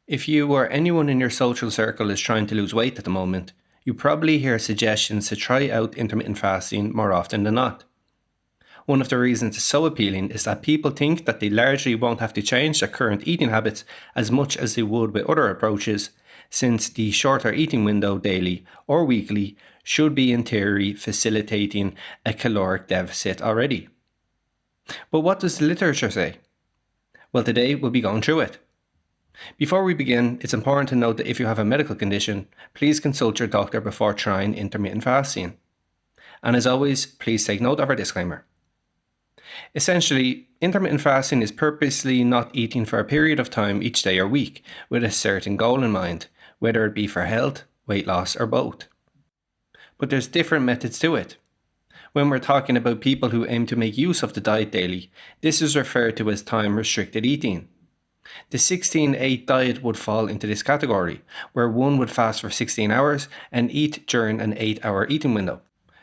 If you or anyone in your social circle is trying to lose weight at the moment, you probably hear suggestions to try out intermittent fasting more often than not. One of the reasons it's so appealing is that people think that they largely won't have to change their current eating habits as much as they would with other approaches, since the shorter eating window daily or weekly should be in theory facilitating a caloric deficit already. But what does the literature say? Well, today we'll be going through it. Before we begin, it's important to note that if you have a medical condition, please consult your doctor before trying intermittent fasting. And as always, please take note of our disclaimer. Essentially, intermittent fasting is purposely not eating for a period of time each day or week with a certain goal in mind, whether it be for health, weight loss, or both. But there's different methods to it. When we're talking about people who aim to make use of the diet daily, this is referred to as time-restricted eating. The 16-8 diet would fall into this category, where one would fast for 16 hours and eat during an 8-hour eating window.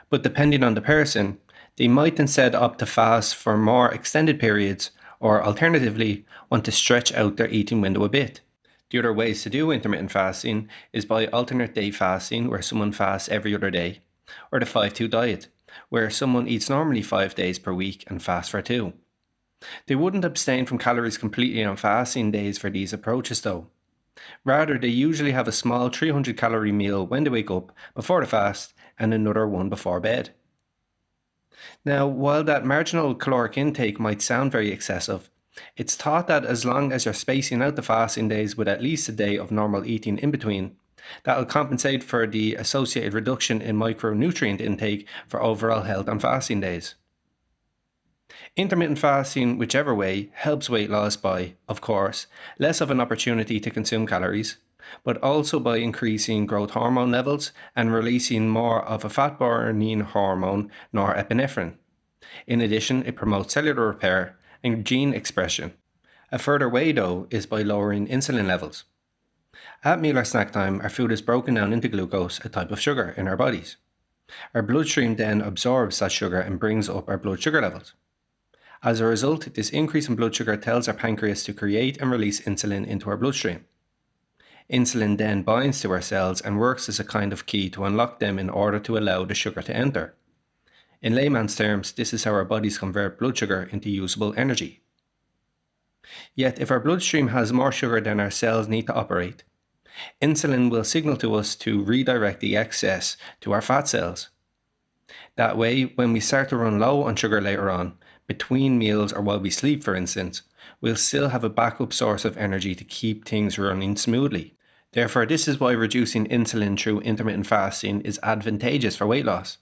But depending on the person, they might instead opt to fast for more extended periods, or alternatively, want to stretch out their eating window a bit. The other ways to do intermittent fasting is by alternate day fasting, where someone fasts every other day, or the 5-2 diet, where someone eats normally 5 days per week and fasts for 2. They wouldn't abstain from calories completely on fasting days for these approaches though. Rather, they usually have a small 300 calorie meal when they wake up before the fast and another one before bed. Now, while that marginal caloric intake might sound very excessive, it's thought that as long as you're spacing out the fasting days with at least a day of normal eating in between, that'll compensate for the associated reduction in micronutrient intake for overall health on fasting days. Intermittent fasting, whichever way, helps weight loss by, of course, less of an opportunity to consume calories, but also by increasing growth hormone levels and releasing more of a fat-burning hormone, norepinephrine. In addition, it promotes cellular repair and gene expression. A further way, though, is by lowering insulin levels. At meal or snack time, our food is broken down into glucose, a type of sugar, in our bodies. Our bloodstream then absorbs that sugar and brings up our blood sugar levels. As a result, this increase in blood sugar tells our pancreas to create and release insulin into our bloodstream. Insulin then binds to our cells and works as a kind of key to unlock them in order to allow the sugar to enter. In layman's terms, this is how our bodies convert blood sugar into usable energy. Yet, if our bloodstream has more sugar than our cells need to operate, insulin will signal to us to redirect the excess to our fat cells. That way, when we start to run low on sugar later on, between meals or while we sleep for instance, we'll still have a backup source of energy to keep things running smoothly. Therefore, this is why reducing insulin through intermittent fasting is advantageous for weight loss.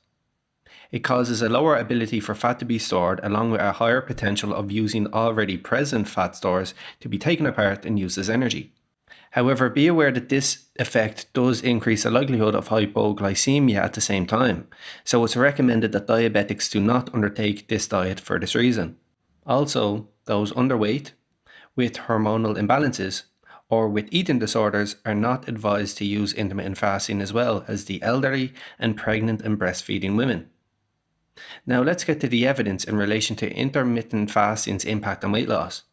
It causes a lower ability for fat to be stored along with a higher potential of using already present fat stores to be taken apart and used as energy. However, be aware that this effect does increase the likelihood of hypoglycemia at the same time, so it's recommended that diabetics do not undertake this diet for this reason. Also, those underweight, with hormonal imbalances, or with eating disorders are not advised to use intermittent fasting as well as the elderly and pregnant and breastfeeding women. Now let's get to the evidence in relation to intermittent fasting's impact on weight loss.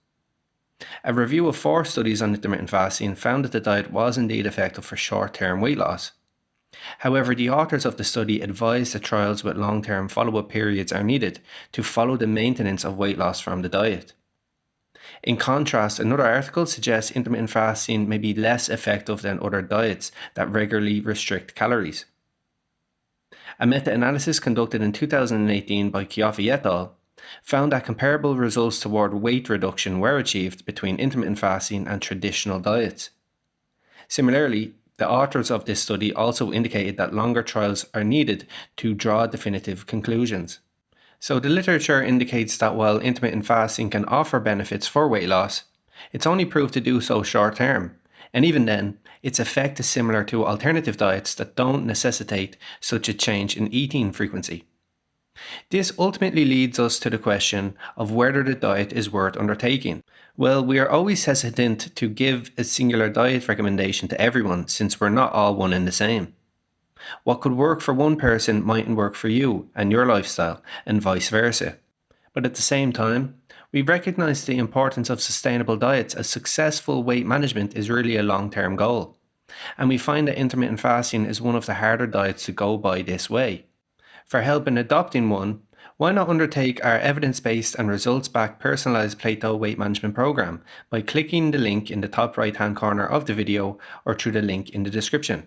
A review of 4 studies on intermittent fasting found that the diet was indeed effective for short-term weight loss. However, the authors of the study advised that trials with long-term follow-up periods are needed to follow the maintenance of weight loss from the diet. In contrast, another article suggests intermittent fasting may be less effective than other diets that regularly restrict calories. A meta-analysis conducted in 2018 by Chiaffi et al. Found that comparable results toward weight reduction were achieved between intermittent fasting and traditional diets. Similarly, the authors of this study also indicated that longer trials are needed to draw definitive conclusions. So the literature indicates that while intermittent fasting can offer benefits for weight loss, it's only proved to do so short term, and even then, its effect is similar to alternative diets that don't necessitate such a change in eating frequency. This ultimately leads us to the question of whether the diet is worth undertaking. Well, we are always hesitant to give a singular diet recommendation to everyone since we're not all one and the same. What could work for one person mightn't work for you and your lifestyle, and vice versa. But at the same time, We recognize the importance of sustainable diets as successful weight management is really a long-term goal. And we find that intermittent fasting is one of the harder diets to go by this way. For help in adopting one, why not undertake our evidence-based and results-backed personalized Plato weight management program by clicking the link in the top right-hand corner of the video or through the link in the description.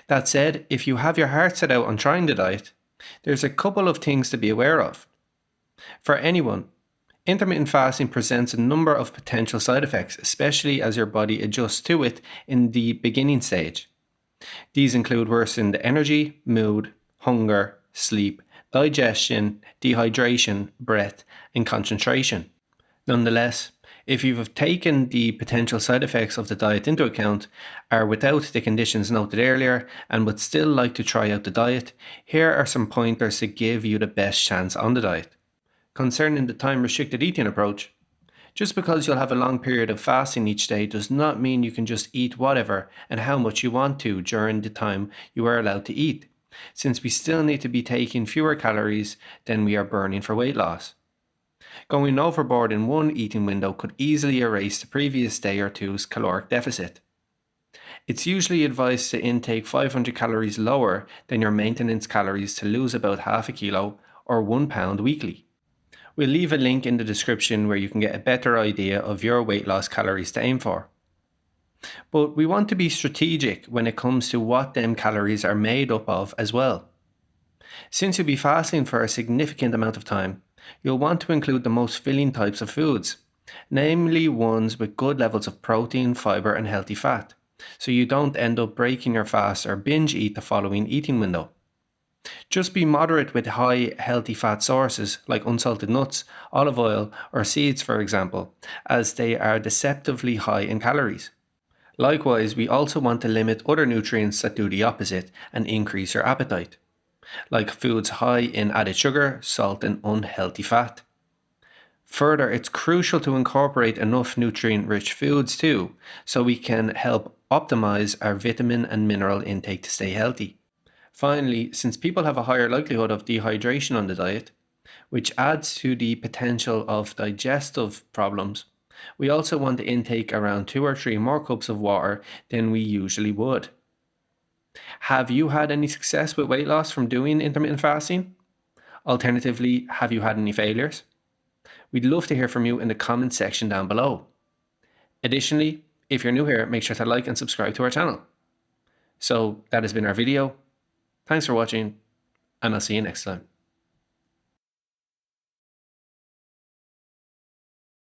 That said, if you have your heart set out on trying the diet, there's a couple of things to be aware of. For anyone, intermittent fasting presents a number of potential side effects, especially as your body adjusts to it in the beginning stage. These include worsened energy, mood, hunger, sleep, digestion, dehydration, breath, and concentration. Nonetheless, if you have taken the potential side effects of the diet into account, are without the conditions noted earlier, and would still like to try out the diet, here are some pointers to give you the best chance on the diet. Concerning the time-restricted eating approach, just because you'll have a long period of fasting each day does not mean you can just eat whatever and how much you want to during the time you are allowed to eat, since we still need to be taking fewer calories than we are burning for weight loss. Going overboard in one eating window could easily erase the previous day or two's caloric deficit. It's usually advised to intake 500 calories lower than your maintenance calories to lose about half a kilo or 1 pound weekly. We'll leave a link in the description where you can get a better idea of your weight loss calories to aim for. But we want to be strategic when it comes to what them calories are made up of as well. Since you'll be fasting for a significant amount of time, you'll want to include the most filling types of foods, namely ones with good levels of protein, fiber, and healthy fat, so you don't end up breaking your fast or binge eat the following eating window. Just be moderate with high healthy fat sources like unsalted nuts, olive oil, or seeds, for example, as they are deceptively high in calories. Likewise, we also want to limit other nutrients that do the opposite and increase your appetite, like foods high in added sugar, salt, and unhealthy fat. Further, it's crucial to incorporate enough nutrient-rich foods too, so we can help optimize our vitamin and mineral intake to stay healthy. Finally, since people have a higher likelihood of dehydration on the diet, which adds to the potential of digestive problems, we also want to intake around 2 or 3 more cups of water than we usually would. Have you had any success with weight loss from doing intermittent fasting? Alternatively, have you had any failures? We'd love to hear from you in the comments section down below. Additionally, if you're new here, make sure to like and subscribe to our channel. So that has been our video. Thanks for watching, and I'll see you next time.